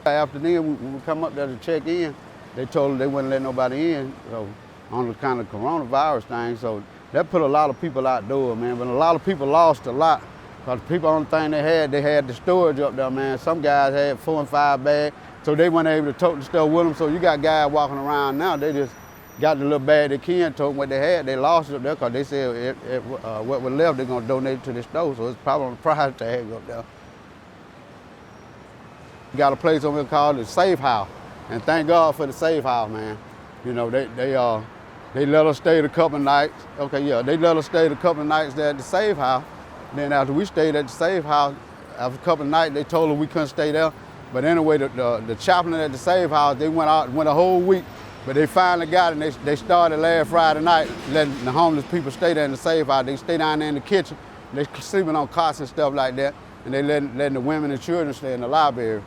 After then, we come up there to check in. They told us they wouldn't let nobody in, so on the kind of coronavirus thing. So that put a lot of people outdoors, man. But a lot of people lost a lot. Because people, only thing they had the storage up there, man. Some guys had 4 and 5 bags, so they weren't able to tote the stuff with them. So you got guys walking around now, they just got the little bag they can tote what they had. They lost it up there because they said what was left, they're going to donate it to the store. So it's probably on the price tag up there. We got a place over here called the Safe House. And thank God for the Safe House, man. You know, they let us stay a couple of nights. Okay, yeah, they let us stay a couple of nights there at the Safe House. Then after we stayed at the Safe House, after a couple of nights, they told us we couldn't stay there. But anyway, the chaplain at the Safe House, they went a whole week, but they finally got it, and they started last Friday night, letting the homeless people stay there in the Safe House. They stay down there in the kitchen, they sleeping on cots and stuff like that, and they letting the women and children stay in the library.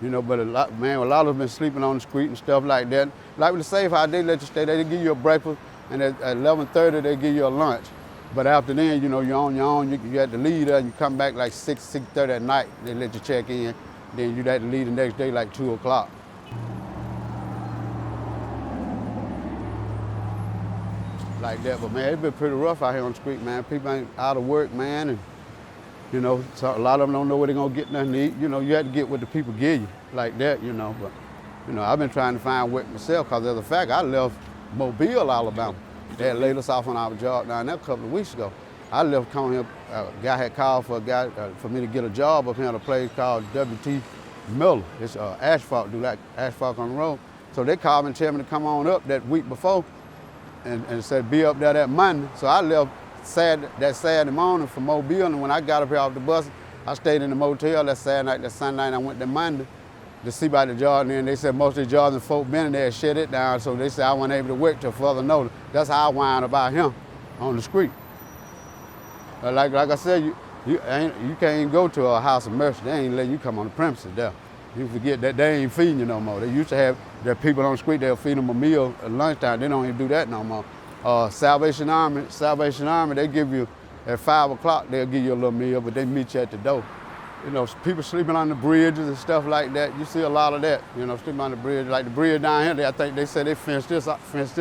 You know, but a lot of them been sleeping on the street and stuff like that. Like with the Safe House, they let you stay there, they give you a breakfast, and at 11:30, they give you a lunch. But after then, you know, you're on your own. You have to leave there and you come back like 6:30 at night. They let you check in. Then you have to leave the next day like 2 o'clock. Like that, but man, it's been pretty rough out here on the street, man. People ain't out of work, man, and you know, so a lot of them don't know where they're gonna get nothing to eat. You know, you have to get what the people give you, like that, you know. But, you know, I've been trying to find work myself because of the fact I left Mobile, Alabama. They had laid us off on our job down there a couple of weeks ago. I left coming here, a guy had called for me to get a job up here at a place called W.T. Miller. It's asphalt, do like asphalt on the road. So they called me and told me to come on up that week before and said be up there that Monday. So I left that Saturday morning from Mobile, and when I got up here off the bus, I stayed in the motel that Saturday night, that Sunday night. I went that Monday to see about the job, and then they said most of the jobs in Fort Benning, they had shut it down, so they said I wasn't able to work till further notice. That's how I wound up out here on the street. Like I said, you can't go to a house of mercy. They ain't letting you come on the premises there. You forget that they ain't feeding you no more. They used to have the people on the street, they'll feed them a meal at lunchtime. They don't even do that no more. Salvation Army, they give you, at 5 o'clock, they'll give you a little meal, but they meet you at the door. You know, people sleeping on the bridges and stuff like that. You see a lot of that, you know, sleeping on the bridge. Like the bridge down here, I think they said they fenced it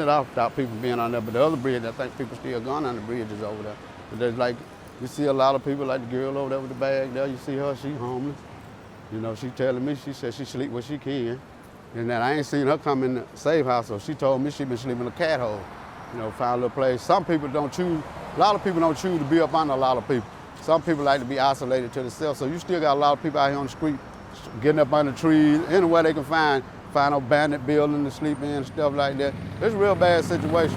off without people being on there. But the other bridge, I think people still going on the bridges over there. But there's like, you see a lot of people, like the girl over there with the bag there, you see her, she homeless. You know, she telling me, she said she sleep where she can. And that I ain't seen her come in the Safe House, so she told me she been sleeping in a cat hole. You know, found a little place. Some people don't choose, a lot of people don't choose to be up under a lot of people. Some people like to be isolated to themselves, so you still got a lot of people out here on the street getting up under trees, anywhere they can find abandoned building to sleep in, stuff like that. It's a real bad situation.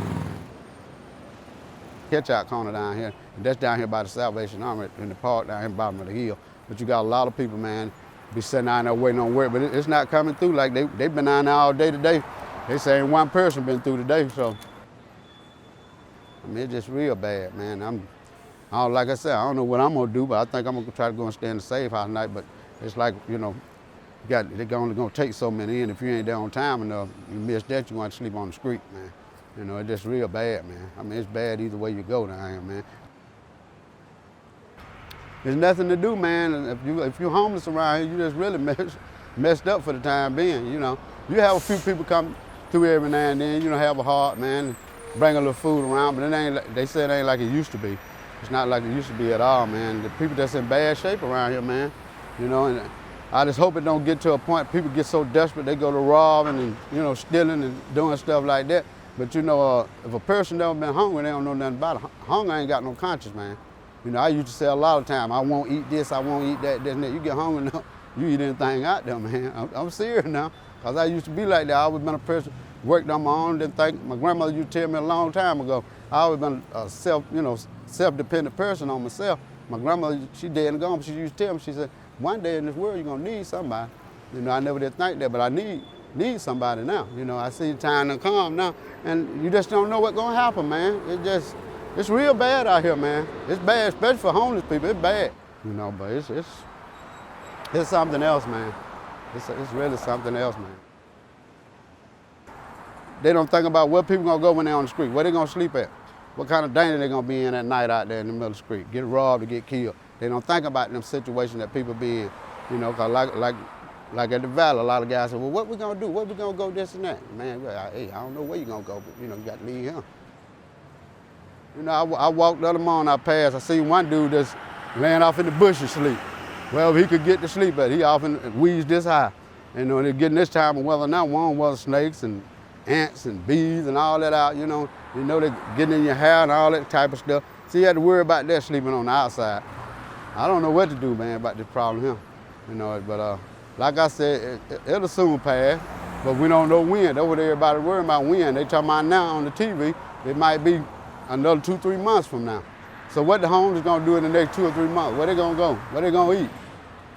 Catch-out corner down here, and that's down here by the Salvation Army in the park down here at the bottom of the hill. But you got a lot of people, man, be sitting down there waiting on work, but it's not coming through. Like they've been down there all day today. They say ain't one person been through today, so. I mean, it's just real bad, man. Like I said, I don't know what I'm gonna do, but I think I'm gonna try to go and stay in the Safe House tonight. But it's like, you know, they're only gonna take so many in. If you ain't there on time enough, you miss that, you're gonna have to sleep on the street, man. You know, it's just real bad, man. I mean, it's bad either way you go down here, man. There's nothing to do, man. And if you're homeless around here, you just really messed up for the time being, you know. You have a few people come through every now and then, you know, have a heart, man, bring a little food around, but they say it ain't like it used to be. It's not like it used to be at all, man. The people that's in bad shape around here, man, you know, and I just hope it don't get to a point people get so desperate they go to robbing and, you know, stealing and doing stuff like that. But, you know, if a person never been hungry, they don't know nothing about it. Hunger ain't got no conscience, man. You know, I used to say a lot of time, I won't eat this, I won't eat that, this and that. You get hungry now, you eat anything out there, man. I'm serious now, because I used to be like that. I always been a person, worked on my own, didn't think. My grandmother used to tell me a long time ago, I always been a self-dependent person on myself. My grandmother, she dead and gone, but she used to tell me, she said, one day in this world you're gonna need somebody. You know, I never did think that, but I need somebody now. You know, I see the time to come now, and you just don't know what's gonna happen, man. It's real bad out here, man. It's bad, especially for homeless people, it's bad. You know, but it's something else, man. It's really something else, man. They don't think about where people gonna go when they're on the street, where they gonna sleep at, what kind of danger they gonna be in at night out there in the middle of the street, get robbed or get killed. They don't think about them situations that people be in, you know, cause like like at the Valley, a lot of guys say, well, what we gonna do? Where we gonna go, this and that? Man, hey, I don't know where you gonna go, but you know, you got to leave him. You know, I walked the other morning, I passed, I seen one dude that's laying off in the bush and sleep. Well, he could get to sleep, but he often weeds this high. And they're getting this time of weather now, one was snakes and ants and bees and all that out, you know they're getting in your hair and all that type of stuff. So you had to worry about that sleeping on the outside. I don't know what to do, man, about this problem here. You know, but like I said, it'll soon pass, but we don't know when. That's what everybody worrying about, when. They talking about now on the TV, it might be another 2-3 months from now. So what the homeless gonna do in the next 2 or 3 months? Where they gonna go? Where they gonna eat?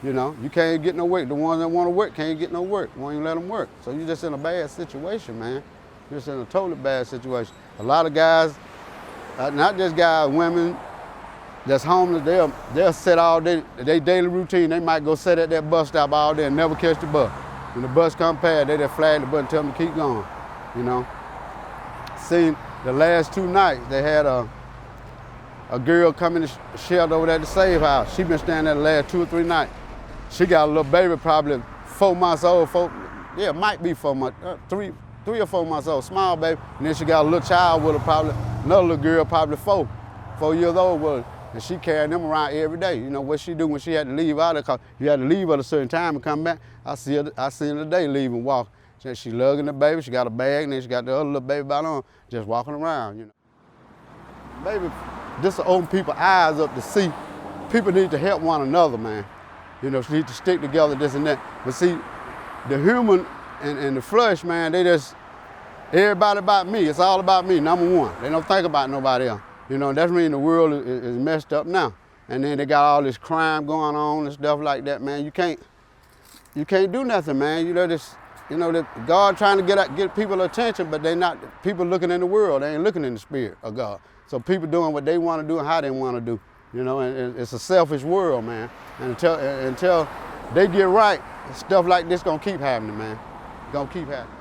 You know, you can't get no work. The ones that wanna work can't get no work. Won't even let them work. So you're just in a bad situation, man. You're just in a totally bad situation. A lot of guys, not just guys, women that's homeless, they'll sit all day, their daily routine, they might go sit at that bus stop all day and never catch the bus. When the bus come past, they just flag the bus and tell them to keep going, you know. Seen the last 2 nights, they had a girl come in the shelter over there at the Save House. She been standing there the last 2 or 3 nights. She got a little baby, probably 4 months old, might be 4 months, 3 or 4 months old, small baby. And then she got a little child with her, probably, another little girl, probably 4 years old with her. And she carrying them around every day. You know what she do when she had to leave out of the car? You had to leave at a certain time and come back. I see her today leave and walk. She lugging the baby, she got a bag, and then she got the other little baby by on, just walking around, you know. Maybe just to open people's eyes up to see people need to help one another, man. You know, need to stick together, this and that. But see, the human and the flesh, man, they just, everybody about me. It's all about me, number one. They don't think about nobody else. You know, that's mean the world is messed up now. And then they got all this crime going on and stuff like that, man. You can't do nothing, man. You know, that God trying to get people attention, but people looking in the world, they ain't looking in the spirit of God. So people doing what they want to do and how they want to do, you know, and it's a selfish world, man. And until they get right, stuff like this gonna keep happening, man. Gonna keep happening.